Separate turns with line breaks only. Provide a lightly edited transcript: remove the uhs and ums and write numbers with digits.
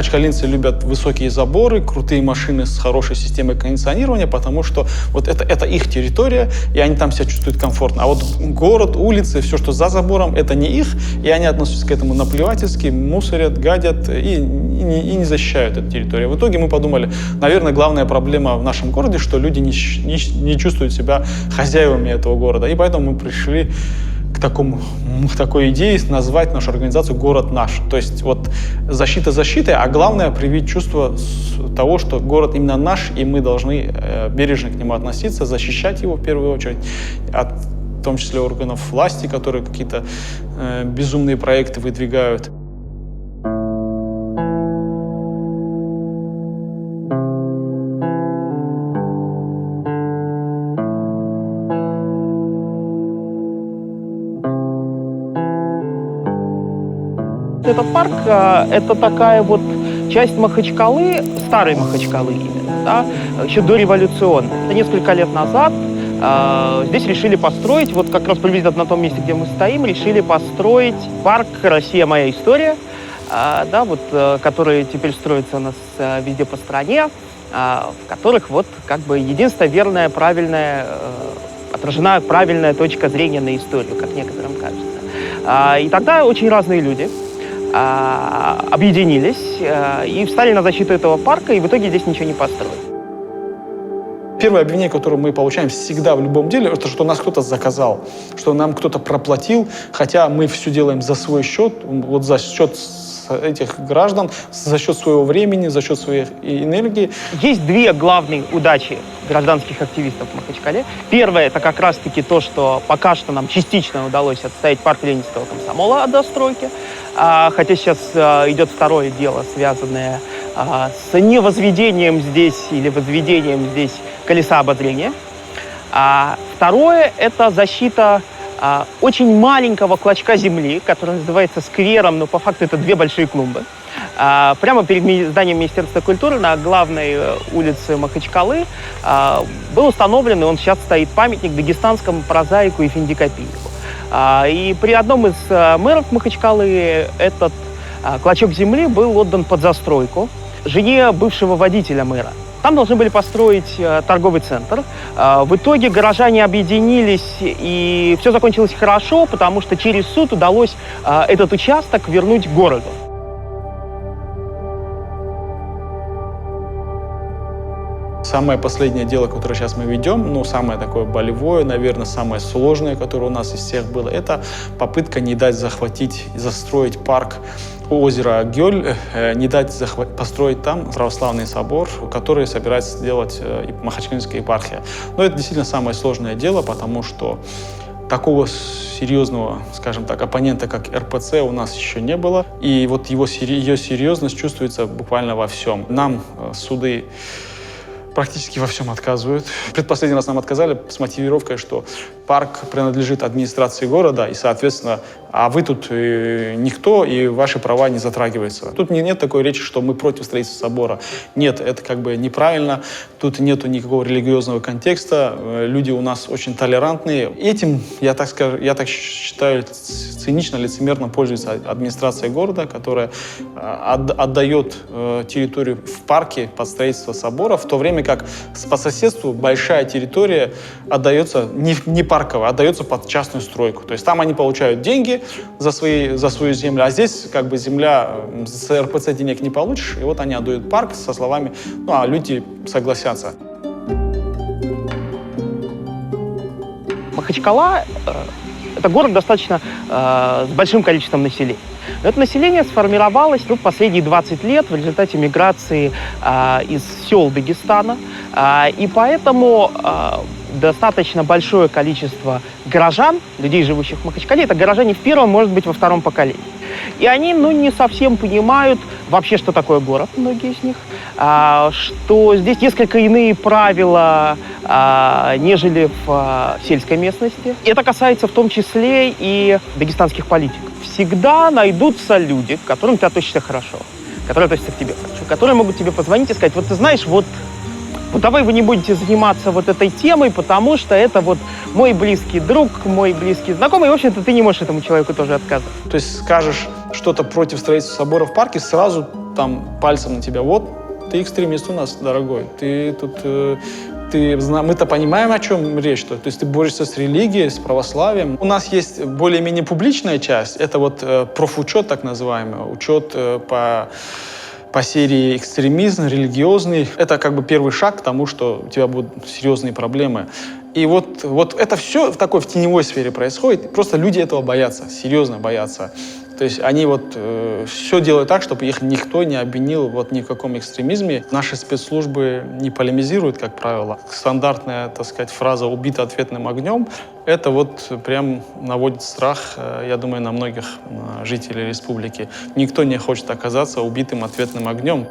махачкалинцы любят высокие заборы, крутые машины с хорошей системой кондиционирования, потому что вот это их территория, и они там себя чувствуют комфортно. А вот город, улицы, все, что за забором, это не их, и они относятся к этому наплевательски, мусорят, гадят и не защищают эту территорию. В итоге мы подумали, наверное, главная проблема в нашем городе, что люди не чувствуют себя хозяевами этого города. И поэтому мы пришли к такой идее назвать нашу организацию «Город наш». То есть вот защита защитой, а главное привить чувство того, что город именно наш, и мы должны бережно к нему относиться, защищать его в первую очередь, в том числе органов власти, которые какие-то безумные проекты выдвигают.
Этот парк – это такая вот часть Махачкалы, старой Махачкалы именно, да, еще дореволюционной. Несколько лет назад здесь решили построить, вот как раз приблизительно на том месте, где мы стоим, решили построить парк «Россия. Моя история», да, вот, который теперь строится у нас везде по стране, в которых вот как бы единственная верная, правильная, отражена правильная точка зрения на историю, как некоторым кажется. И тогда очень разные люди объединились и встали на защиту этого парка, и в итоге здесь ничего не построили.
Первое обвинение, которое мы получаем всегда в любом деле, это что нас кто-то заказал, что нам кто-то проплатил, хотя мы все делаем за свой счет, вот за счет этих граждан, за счет своего времени, за счет своей энергии.
Есть две главные удачи гражданских активистов в Махачкале. Первое – это как раз-таки то, что пока что нам частично удалось отстоять парк Ленинского комсомола от достройки, хотя сейчас идет второе дело, связанное с невозведением здесь или возведением здесь колеса обозрения. Второе – это защита очень маленького клочка земли, который называется сквером, но по факту это две большие клумбы. Прямо перед зданием Министерства культуры на главной улице Махачкалы был установлен, и он сейчас стоит, памятник дагестанскому прозаику Эфенди Копиеву. И при одном из мэров Махачкалы этот клочок земли был отдан под застройку жене бывшего водителя мэра. Там должны были построить торговый центр. В итоге горожане объединились, и все закончилось хорошо, потому что через суд удалось этот участок вернуть городу.
Самое последнее дело, которое сейчас мы ведем, ну, самое такое болевое, наверное, самое сложное, которое у нас из всех было, это попытка не дать захватить и застроить парк у озера Гёль, не дать построить там православный собор, который собирается сделать Махачкалинская епархия. Но это действительно самое сложное дело, потому что такого серьезного, скажем так, оппонента, как РПЦ, у нас еще не было. И вот ее серьезность чувствуется буквально во всем. Нам суды практически во всем отказывают. Предпоследний раз нам отказали с мотивировкой, что парк принадлежит администрации города, и, соответственно, а вы тут никто, и ваши права не затрагиваются. Тут нет такой речи, что мы против строительства собора. Нет, это как бы неправильно. Тут нету никакого религиозного контекста. Люди у нас очень толерантные. Этим, я так считаю, цинично, лицемерно пользуется администрация города, которая отдает территорию в парке под строительство собора, в то время как по соседству большая территория отдается не парковая, отдается под частную стройку. То есть там они получают деньги за свою землю, а здесь как бы земля с РПЦ денег не получишь, и вот они отдают парк со словами, ну а люди согласятся.
Махачкала – это город достаточно с большим количеством населения. Но это население сформировалось в последние 20 лет в результате миграции из сел Дагестана. И поэтому достаточно большое количество горожан, людей, живущих в Махачкале, это горожане в первом, может быть, во втором поколении. И они, не совсем понимают вообще, что такое город, многие из них, что здесь несколько иные правила, нежели в сельской местности. Это касается в том числе и дагестанских политиков. Всегда найдутся люди, к которым ты относишься хорошо, которые относятся к тебе хорошо, которые могут тебе позвонить и сказать, вот ты знаешь, вот давай вы не будете заниматься вот этой темой, потому что это вот мой близкий друг, мой близкий знакомый, и, в общем-то, ты не можешь этому человеку тоже отказать.
То есть скажешь что-то против строительства собора в парке, сразу там пальцем на тебя, вот, ты экстремист у нас, дорогой, ты тут... Мы-то понимаем, о чем речь. То есть ты борешься с религией, с православием. У нас есть более-менее публичная часть. Это вот профучет, так называемый, учет по серии экстремизм, религиозный. Это как бы первый шаг к тому, что у тебя будут серьезные проблемы. И вот это все в теневой сфере происходит. Просто люди этого боятся, серьезно боятся. То есть они все делают так, чтобы их никто не обвинил ни в каком экстремизме. Наши спецслужбы не полемизируют, как правило. Стандартная, так сказать, фраза «убит ответным огнем» — это прям наводит страх, я думаю, на многих жителей республики. Никто не хочет оказаться убитым ответным огнем.